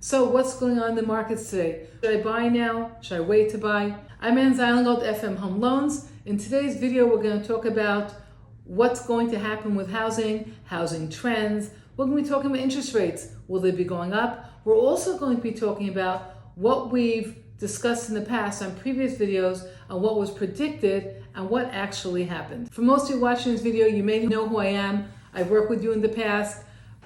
So what's going on in the markets today? Should I buy now? Should I wait to buy? I'm Ann Zeilingold, FM Home Loans. In today's video, we're going to talk about what's going to happen with housing trends. We're going to be talking about interest rates. Will they be going up? We're also going to be talking about what we've discussed in the past on previous videos on what was predicted and what actually happened. For most of you watching this video, you may know who I am. I've worked with you in the past.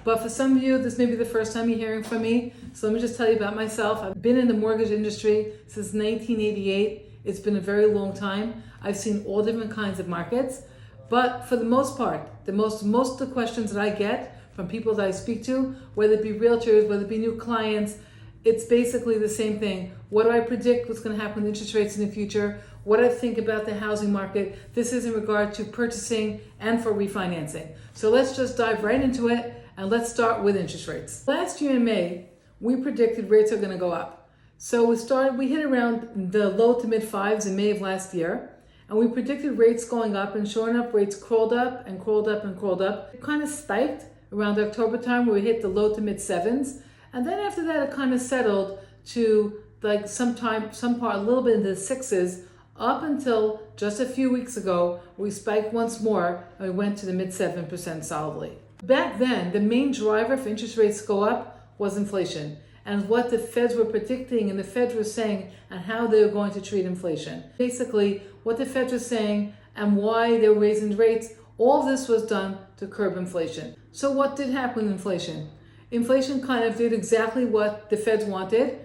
But for some of you, this may be the first time you're hearing from me. So let me just tell you about myself. I've been in the mortgage industry since 1988. It's been a very long time. I've seen all different kinds of markets. But for the most part, most of the questions that I get from people that I speak to, whether it be realtors, whether it be new clients, it's basically the same thing. What do I predict what's going to happen with interest rates in the future? What I think about the housing market. This is in regard to purchasing and for refinancing. So let's just dive right into it. And let's start with interest rates. Last year in May, we predicted rates are going to go up. So we hit around the low to mid fives in May of last year, and we predicted rates going up, and sure enough, rates crawled up and crawled up and crawled up. It kind of spiked around October time where we hit the low to mid sevens. And then after that, it kind of settled to like a little bit into the sixes up until just a few weeks ago, we spiked once more and we went to the mid 7% solidly. Back then, the main driver for interest rates to go up was inflation and what the Feds were predicting and the Feds were saying and how they were going to treat inflation. Basically, what the Feds were saying and why they were raising rates, all of this was done to curb inflation. So what did happen with inflation? Inflation kind of did exactly what the Feds wanted.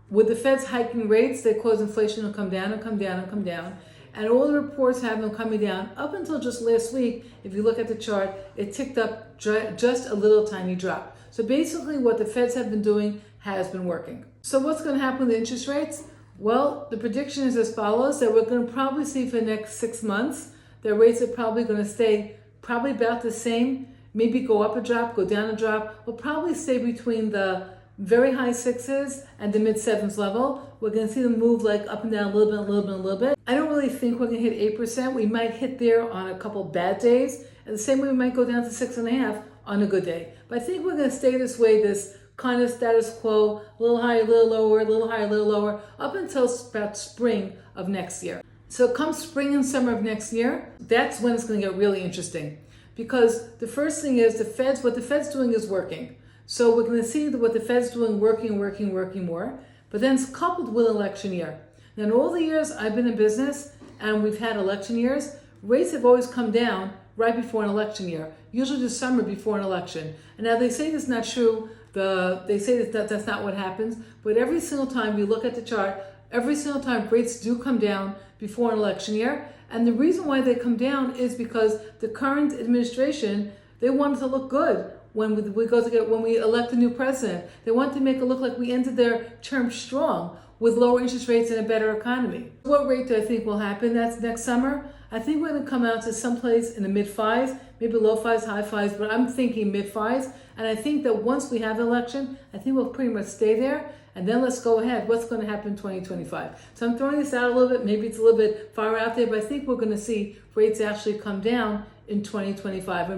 With the Feds hiking rates, they caused inflation to come down and come down and come down. And all the reports have them coming down up until just last week. If you look at the chart, it ticked up just a little tiny drop. So basically what the Feds have been doing has been working. So what's going to happen with interest rates? Well, the prediction is as follows, that we're going to probably see for the next 6 months, that rates are probably going to stay probably about the same, maybe go up a drop, go down a drop. We'll probably stay between the very high sixes and the mid sevens level. We're going to see them move like up and down a little bit, a little bit, a little bit. I don't really think we're going to hit 8%. We might hit there on a couple bad days. And the same way we might go down to 6.5 on a good day. But I think we're going to stay this way, this kind of status quo, a little higher, a little lower, a little higher, a little lower, up until about spring of next year. So come spring and summer of next year, that's when it's going to get really interesting. Because the first thing is what the Fed's doing is working. So we're going to see what the Fed's doing working more, but then it's coupled with election year. Now in all the years I've been in business and we've had election years, rates have always come down right before an election year, usually the summer before an election. And now they say that's not true, they say that's not what happens, but every single time you look at the chart, every single time rates do come down before an election year. And the reason why they come down is because the current administration, they want it to look good. When we elect a new president, they want to make it look like we ended their term strong with lower interest rates and a better economy. What rate do I think will happen? That's next summer. I think we're going to come out to someplace in the mid fives, maybe low fives, high fives, but I'm thinking mid fives. And I think that once we have the election, I think we'll pretty much stay there. And then let's go ahead. What's going to happen in 2025? So I'm throwing this out a little bit. Maybe it's a little bit far out there, but I think we're going to see rates actually come down in 2025.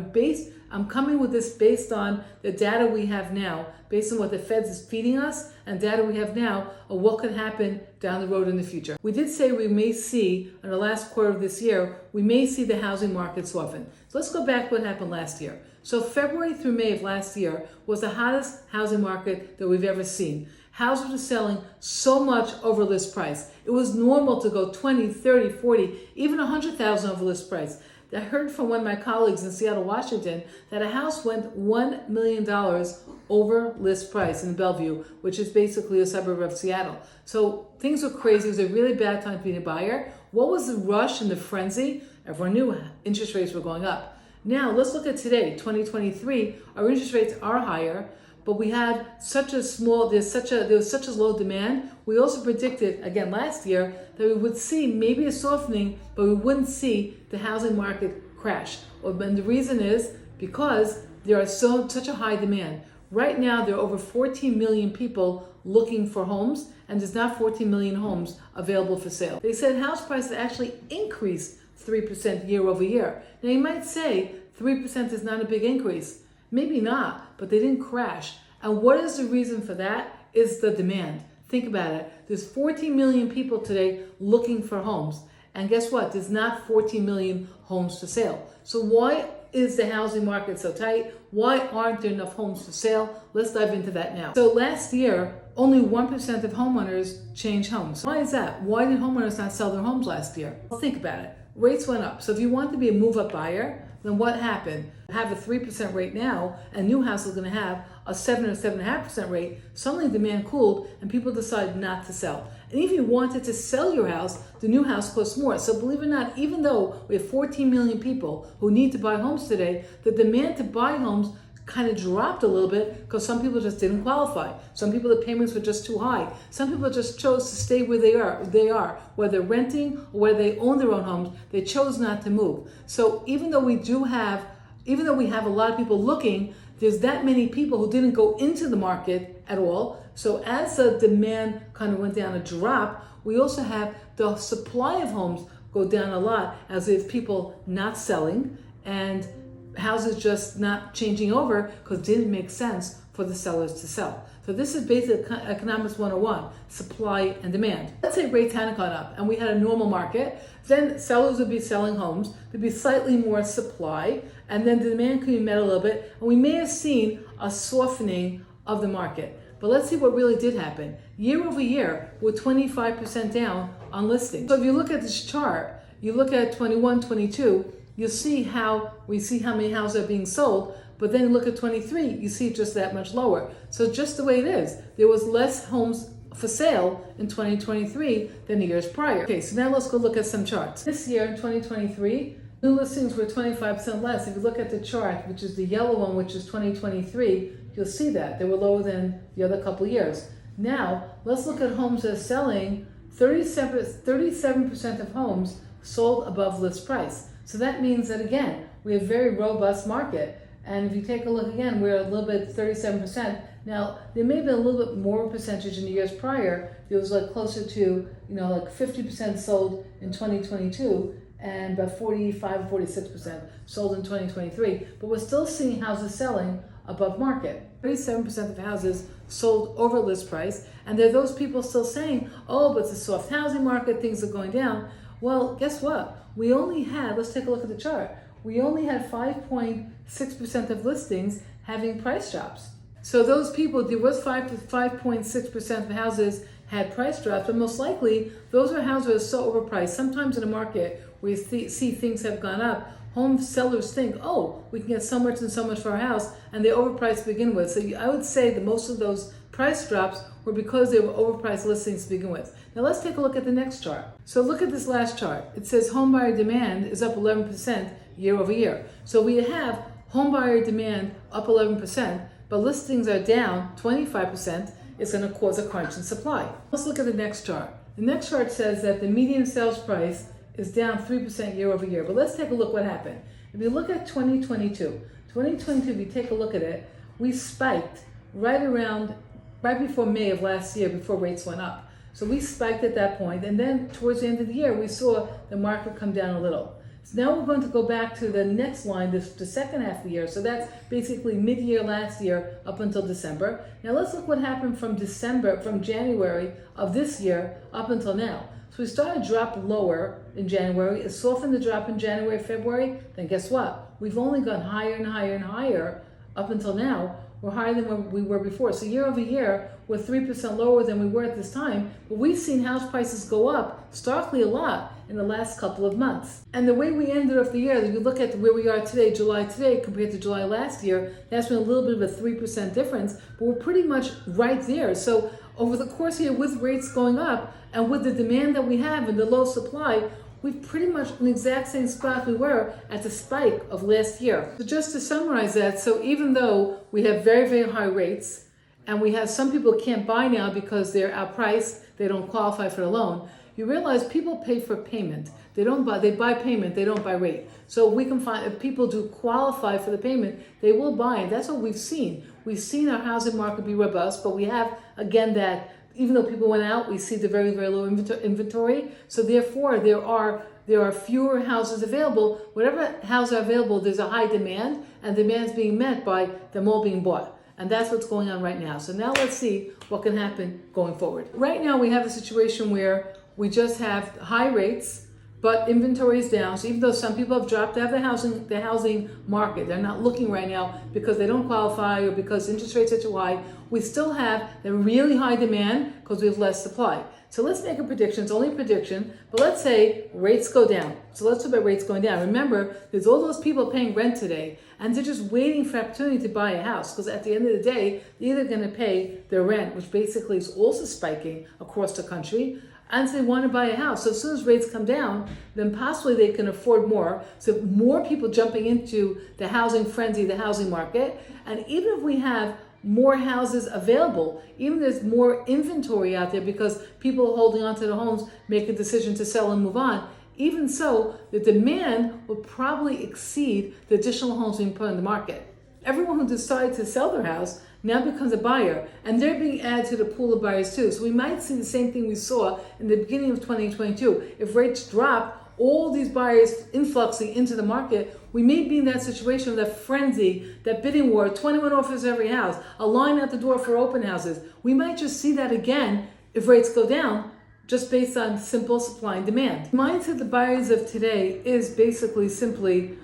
I'm coming with this based on the data we have now, based on what the Feds is feeding us and data we have now of what could happen down the road in the future. We did say we may see, in the last quarter of this year, we may see the housing market soften. So let's go back to what happened last year. So February through May of last year was the hottest housing market that we've ever seen. Houses were selling so much over list price. It was normal to go 20, 30, 40, even 100,000 over list price. I heard from one of my colleagues in Seattle, Washington, that a house went $1 million over list price in Bellevue, which is basically a suburb of Seattle. So things were crazy. It was a really bad time to be a buyer. What was the rush and the frenzy? Everyone knew interest rates were going up. Now let's look at today, 2023. Our interest rates are higher, but we had there was such a low demand. We also predicted, again last year, that we would see maybe a softening, but we wouldn't see the housing market crash. And the reason is because there are such a high demand. Right now, there are over 14 million people looking for homes, and there's not 14 million homes available for sale. They said house prices actually increased 3% year over year. Now you might say 3% is not a big increase. Maybe not, but they didn't crash. And what is the reason for that? is the demand. Think about it. There's 14 million people today looking for homes. And guess what? There's not 14 million homes for sale. So why is the housing market so tight? Why aren't there enough homes for sale? Let's dive into that now. So last year, only 1% of homeowners changed homes. Why is that? Why did homeowners not sell their homes last year? Well, think about it. Rates went up. So if you want to be a move-up buyer, then what happened? Have a 3% rate now, and new house is going to have a 7 or 7.5% rate. Suddenly demand cooled, and people decided not to sell. And if you wanted to sell your house, the new house costs more. So believe it or not, even though we have 14 million people who need to buy homes today, the demand to buy homes kind of dropped a little bit because some people just didn't qualify. Some people, the payments were just too high. Some people just chose to stay where they are, whether renting or whether they own their own homes, they chose not to move. So even though we have a lot of people looking, there's that many people who didn't go into the market at all. So as the demand kind of went down a drop, we also have the supply of homes go down a lot as if people not selling and houses just not changing over because it didn't make sense for the sellers to sell. So this is basic economics 101, supply and demand. Let's say rates hadn't gone up and we had a normal market, then sellers would be selling homes, there'd be slightly more supply, and then the demand could be met a little bit, and we may have seen a softening of the market. But let's see what really did happen. Year over year, we're 25% down on listings. So if you look at this chart, you look at 21, 22, you'll see how many houses are being sold, but then look at 23, you see just that much lower. So just the way it is, there was less homes for sale in 2023 than the years prior. Okay, so now let's go look at some charts. This year in 2023, new listings were 25% less. If you look at the chart, which is the yellow one, which is 2023, you'll see that they were lower than the other couple years. Now, let's look at homes that are selling. 37% of homes sold above list price. So that means that, again, we have a very robust market. And if you take a look again, we're a little bit 37%. Now, there may have been a little bit more percentage in the years prior. There was like closer to, like 50% sold in 2022 and about 45, 46% sold in 2023. But we're still seeing houses selling above market. 37% of houses sold over list price. And there are those people still saying, oh, but it's a soft housing market, things are going down. Well, guess what? We only had, let's take a look at the chart. We only had 5.6% of listings having price drops. So those people, there was 5.6% of houses had price drops, but most likely those are houses that are so overpriced. Sometimes in a market where you see things have gone up, home sellers think, oh, we can get so much and so much for our house, and they overpriced to begin with. So I would say that most of those price drops were because they were overpriced listings to begin with. Now let's take a look at the next chart. So look at this last chart. It says home buyer demand is up 11% year over year. So we have home buyer demand up 11%, but listings are down 25%. It's going to cause a crunch in supply. Let's look at the next chart. The next chart says that the median sales price is down 3% year over year. But let's take a look what happened. If you look at 2022, if you take a look at it, we spiked right before May of last year, before rates went up. So we spiked at that point, and then towards the end of the year, we saw the market come down a little. So now we're going to go back to the next line, the second half of the year. So that's basically mid-year last year up until December. Now let's look what happened from January of this year up until now. So we started to drop lower in January. It softened the drop in January, February. Then guess what? We've only gone higher and higher and higher up until now. We're higher than where we were before. So year over year, we're 3% lower than we were at this time. But we've seen house prices go up starkly a lot in the last couple of months. And the way we ended off the year, if you look at where we are today, July today, compared to July last year, that's been a little bit of a 3% difference, but we're pretty much right there. So over the course here, with rates going up and with the demand that we have and the low supply, we've pretty much in the exact same spot we were at the spike of last year. So just to summarize that, so even though we have very, very high rates, and we have some people who can't buy now because they're outpriced, they don't qualify for the loan, you realize people pay for payment. They buy payment, they don't buy rate. So we can find, if people do qualify for the payment, they will buy. And that's what we've seen. We've seen our housing market be robust, but we have, again, that even though people went out, we see the very, very low inventory. So therefore, there are fewer houses available. Whatever houses are available, there's a high demand, and demand is being met by them all being bought. And that's what's going on right now. So now let's see what can happen going forward. Right now we have a situation where we just have high rates, but inventory is down. So even though some people have dropped out of the housing market, they're not looking right now because they don't qualify or because interest rates are too high, we still have the really high demand because we have less supply. So let's make a prediction. It's only a prediction, but let's say rates go down. So let's talk about rates going down. Remember, there's all those people paying rent today, and they're just waiting for opportunity to buy a house because at the end of the day, they're either going to pay their rent, which basically is also spiking across the country, and so they want to buy a house. So as soon as rates come down, then possibly they can afford more. So more people jumping into the housing frenzy, the housing market. And even if we have more houses available, even there's more inventory out there because people are holding on to their homes, make a decision to sell and move on. Even so, the demand will probably exceed the additional homes being put on the market. Everyone who decided to sell their house now becomes a buyer, and they're being added to the pool of buyers too. So we might see the same thing we saw in the beginning of 2022. If rates drop, all these buyers influxing into the market, we may be in that situation of that frenzy, that bidding war, 21 offers every house, a line at the door for open houses. We might just see that again if rates go down, just based on simple supply and demand. The mindset of the buyers of today is basically simply,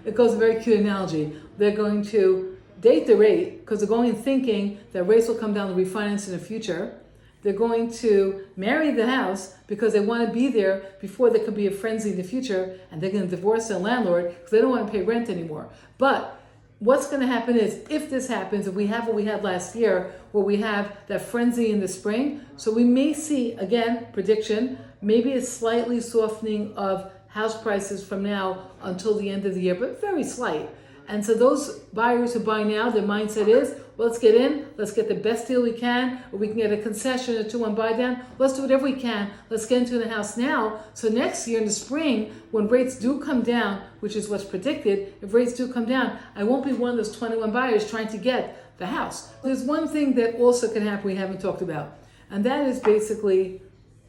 it goes a very cute analogy. They're going to date the rate because they're going and thinking that rates will come down to refinance in the future. They're going to marry the house because they want to be there before there could be a frenzy in the future, and they're going to divorce their landlord because they don't want to pay rent anymore. But what's going to happen is, if this happens, if we have what we had last year, where we have that frenzy in the spring, so we may see, again, prediction, maybe a slightly softening of house prices from now until the end of the year, but very slight. And so those buyers who buy now, their mindset is, well, let's get in, let's get the best deal we can, or we can get a concession or two on buy down. Let's do whatever we can. Let's get into the house now. So next year in the spring, when rates do come down, which is what's predicted, if rates do come down, I won't be one of those 21 buyers trying to get the house. There's one thing that also can happen we haven't talked about, and that is basically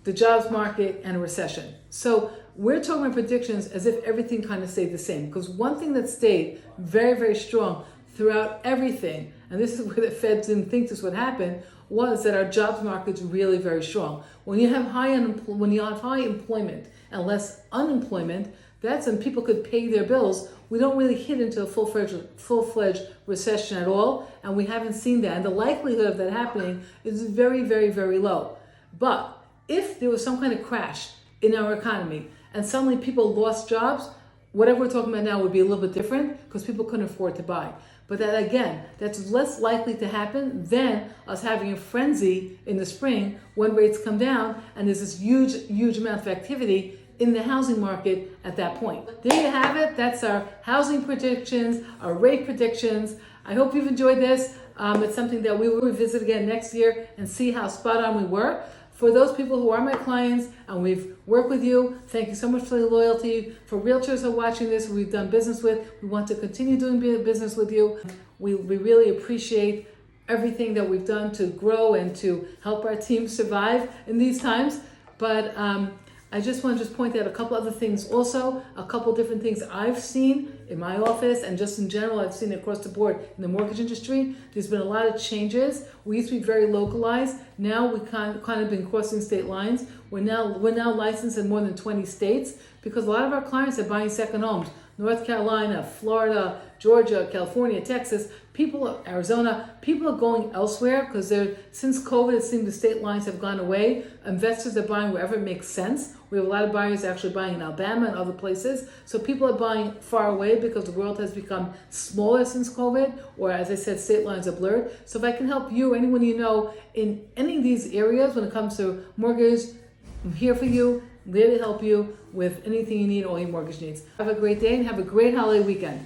the jobs market and a recession. So we're talking about predictions as if everything kind of stayed the same, because one thing that stayed very, very strong throughout everything, and this is where the Fed didn't think this would happen, was that our jobs market's really very strong. When you have high employment and less unemployment, that's when people could pay their bills. We don't really hit into a full-fledged recession at all, and we haven't seen that. And the likelihood of that happening is very, very, very low. But if there was some kind of crash in our economy and suddenly people lost jobs, whatever we're talking about now would be a little bit different because people couldn't afford to buy. But that, again, that's less likely to happen than us having a frenzy in the spring when rates come down and there's this huge, huge amount of activity in the housing market at that point. There you have it. That's our housing predictions, our rate predictions. I hope you've enjoyed this. It's something that we will revisit again next year and see how spot on we were. For those people who are my clients and we've worked with you, thank you so much for your loyalty. For realtors who are watching this, who we've done business with, we want to continue doing business with you. We really appreciate everything that we've done to grow and to help our team survive in these times. But I just want to point out a couple other things also, a couple different things I've seen in my office and just in general I've seen across the board in the mortgage industry. There's been a lot of changes. We used to be very localized. Now we kind of been crossing state lines. We're now licensed in more than 20 states because a lot of our clients are buying second homes. North Carolina, Florida, Georgia, California, Texas, Arizona, people are going elsewhere because since COVID, it seems the state lines have gone away. Investors are buying wherever it makes sense. We have a lot of buyers actually buying in Alabama and other places. So people are buying far away because the world has become smaller since COVID, or as I said, state lines are blurred. So if I can help you, anyone you know, in any of these areas when it comes to mortgage, I'm here for you, there to help you with anything you need, all your mortgage needs. Have a great day and have a great holiday weekend.